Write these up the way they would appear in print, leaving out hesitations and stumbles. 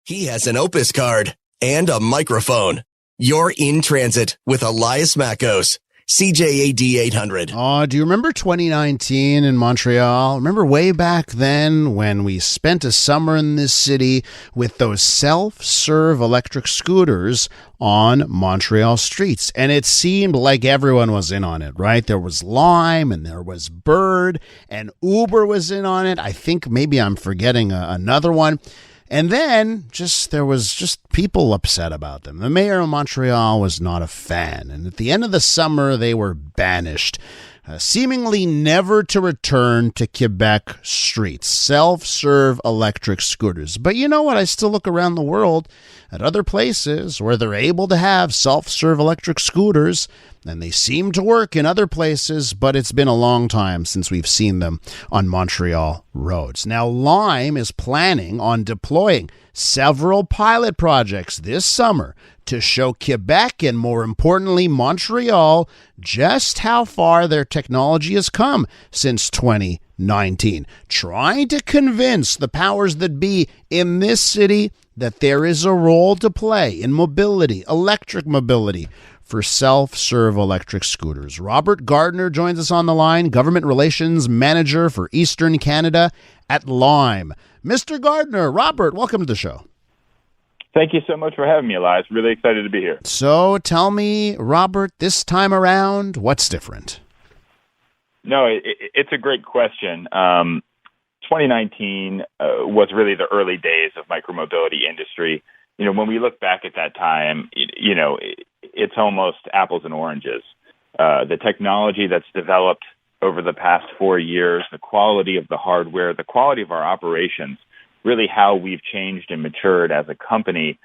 He has an Opus card and a microphone. You're in transit with Elias Mackos, CJAD 800. Oh, do you remember 2019 in Montreal? Remember way back then when we spent a summer in this city with those self-serve electric scooters on Montreal streets? And it seemed like everyone was in on it, right? There was Lime and there was Bird and Uber was in on it. I think maybe I'm forgetting another one. And then there was just people upset about them. The mayor of Montreal was not a fan. And at the end of the summer, they were banished, seemingly never to return to Quebec streets, self-serve electric scooters. But you know what? I still look around the world at other places where they're able to have self-serve electric scooters, and they seem to work in other places, but it's been a long time since we've seen them on Montreal roads. Now, Lime is planning on deploying several pilot projects this summer to show Quebec and, more importantly, Montreal just how far their technology has come since 2019, trying to convince the powers that be in this city that there is a role to play in mobility, electric mobility, for self-serve electric scooters. Robert Gardner joins us on the line, Government Relations Manager for Eastern Canada at Lime. Mr. Gardner, Robert, welcome to the show. Thank you so much for having me, Elias. Really excited to be here. So tell me, Robert, this time around, what's different? No, it's a great question. 2019 was really the early days of micromobility industry. You know, when we look back at that time, it's almost apples and oranges. The technology that's developed over the past 4 years, the quality of the hardware, the quality of our operations, really how we've changed and matured as a company,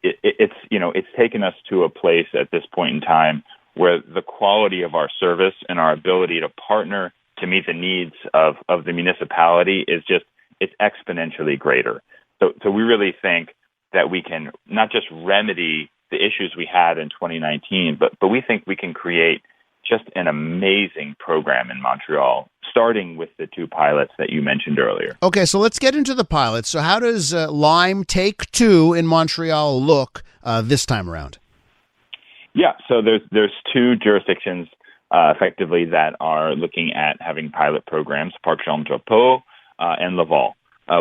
it's taken us to a place at this point in time where the quality of our service and our ability to partner to meet the needs of the municipality it's exponentially greater. So we really think that we can not just remedy the issues we had in 2019, but we think we can create just an amazing program in Montreal, starting with the two pilots that you mentioned earlier. Okay, so let's get into the pilots. So how does Lime Take 2 in Montreal look this time around? Yeah, so there's two jurisdictions effectively that are looking at having pilot programs, Parc Jean-Drapeau and Laval.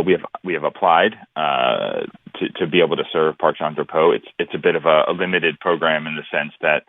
We have applied to be able to serve Parc Jean-Drapeau. It's a bit of a limited program in the sense that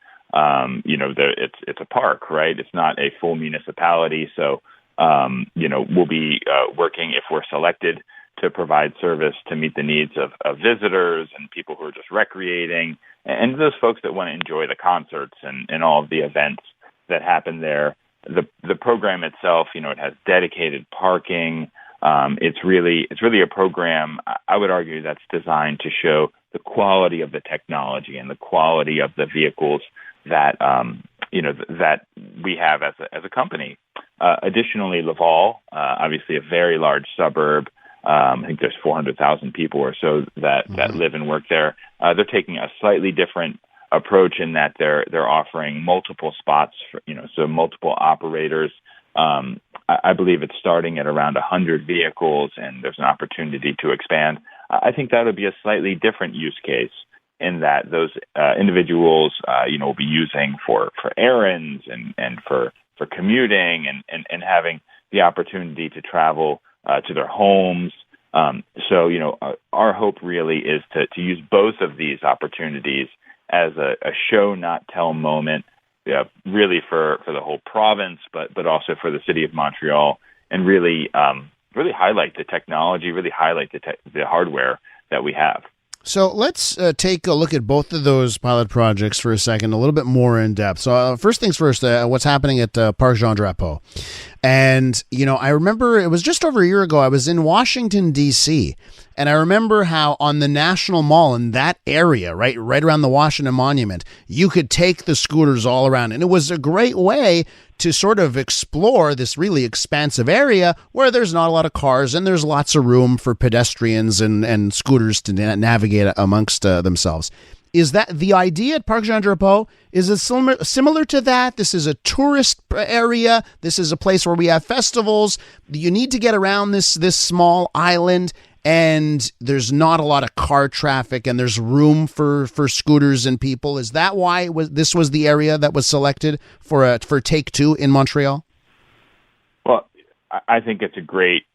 it's a park, right? It's not a full municipality, so we'll be working, if we're selected, to provide service to meet the needs of visitors and people who are just recreating, and those folks that want to enjoy the concerts and all of the events that happen there. The program itself, it has dedicated parking. It's really a program, I would argue, that's designed to show the quality of the technology and the quality of the vehicles that that we have as a company. Additionally, Laval, obviously a very large suburb. I think there's 400,000 people or so that live and work there. They're taking a slightly different approach in that they're offering multiple spots for, so multiple operators. I believe it's starting at around 100 vehicles, and there's an opportunity to expand. I think that would be a slightly different use case in that those individuals, will be using for errands and for commuting and having the opportunity to travel to their homes. So our hope really is to use both of these opportunities as a show, not tell moment, really for the whole province, but also for the city of Montreal, and really highlight the technology, really highlight the hardware that we have. So let's take a look at both of those pilot projects for a second, a little bit more in depth. So first things first, what's happening at Parc Jean-Drapeau. And, I remember it was just over a year ago, I was in Washington, D.C., and I remember how on the National Mall in that area, right around the Washington Monument, you could take the scooters all around. And it was a great way to sort of explore this really expansive area where there's not a lot of cars and there's lots of room for pedestrians and scooters to navigate amongst themselves. Is that the idea at Parc Jean-Drapeau? Is it similar to that? This is a tourist area. This is a place where we have festivals. You need to get around this small island. and there's not a lot of car traffic, and there's room for scooters and people. Is that why this was the area that was selected for Take Two in Montreal? Well, I think it's a great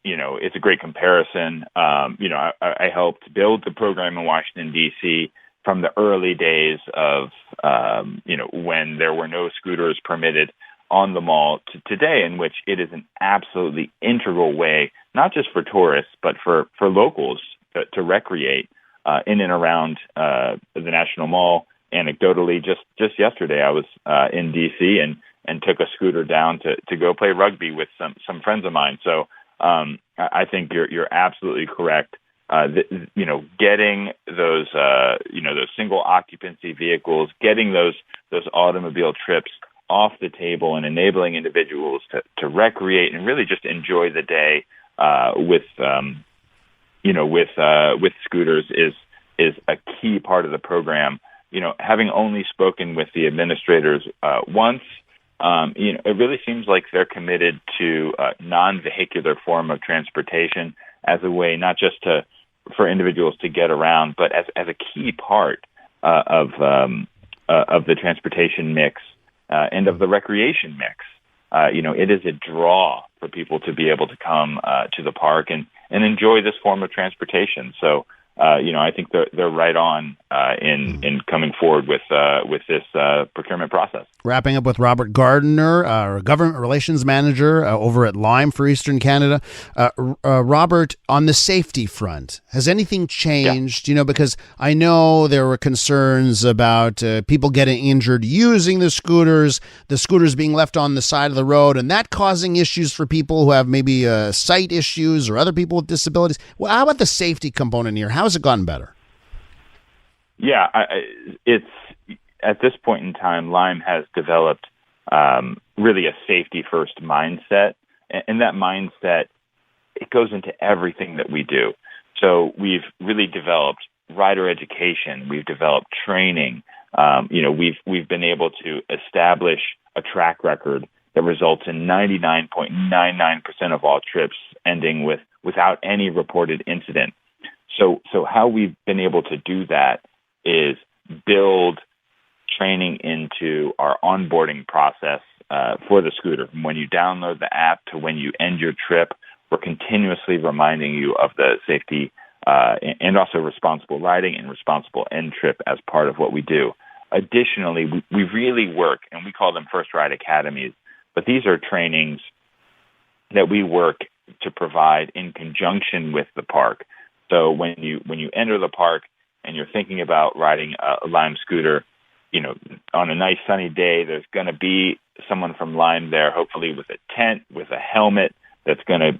comparison. I helped build the program in Washington, D.C. from the early days of, when there were no scooters permitted on the mall to today, in which it is an absolutely integral way, not just for tourists, but for locals to recreate in and around the National Mall. Anecdotally, just yesterday, I was in D.C. and took a scooter down to go play rugby with some friends of mine. So I think you're absolutely correct. Getting those single occupancy vehicles, getting those automobile trips off the table, and enabling individuals to recreate and really just enjoy the day with scooters is a key part of the program. Having only spoken with the administrators once, it really seems like they're committed to a non-vehicular form of transportation as a way not just for individuals to get around, but as a key part of the transportation mix and of the recreation mix. It is a draw for people to be able to come to the park and enjoy this form of transportation. So, I think they're right on in coming forward with this procurement process. Wrapping up with Robert Gardner, our Government Relations Manager over at Lime for Eastern Canada. Robert, on the safety front, has anything changed? Yeah. Because I know there were concerns about people getting injured using the scooters being left on the side of the road, and that causing issues for people who have maybe sight issues or other people with disabilities. Well, how about the safety component here? How has it gotten better? Yeah, it's at this point in time, Lime has developed really a safety-first mindset, and that mindset, it goes into everything that we do. So we've really developed rider education. We've developed training. We've been able to establish a track record that results in 99.99% of all trips ending without any reported incident. So how we've been able to do that is build training into our onboarding process for the scooter. From when you download the app to when you end your trip, we're continuously reminding you of the safety and also responsible riding and responsible end trip as part of what we do. Additionally, we really work, and we call them First Ride Academies, but these are trainings that we work to provide in conjunction with the park. So when you enter the park and you're thinking about riding a Lime scooter, on a nice sunny day, there's going to be someone from Lime there, hopefully with a tent, with a helmet, that's going to,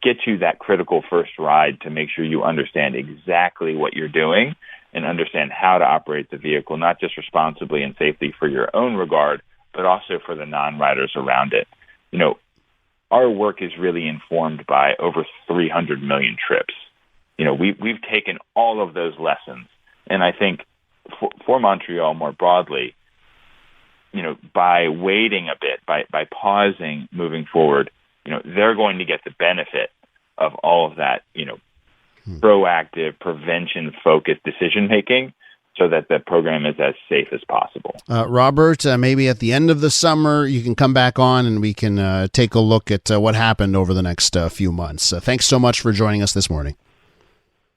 get you that critical first ride to make sure you understand exactly what you're doing and understand how to operate the vehicle, not just responsibly and safely for your own regard, but also for the non-riders around it. Our work is really informed by over 300 million trips. We've taken all of those lessons, and I think for Montreal more broadly, by waiting a bit, by pausing, moving forward, they're going to get the benefit of all of that, proactive, prevention-focused decision-making so that the program is as safe as possible. Robert, maybe at the end of the summer, you can come back on and we can take a look at what happened over the next few months. Thanks so much for joining us this morning.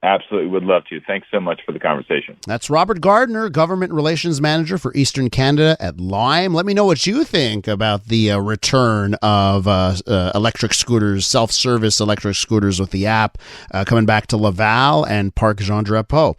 Absolutely. Would love to. Thanks so much for the conversation. That's Robert Gardner, Government Relations Manager for Eastern Canada at Lime. Let me know what you think about the return of electric scooters, self-service electric scooters with the app coming back to Laval and Parc Jean Drapeau.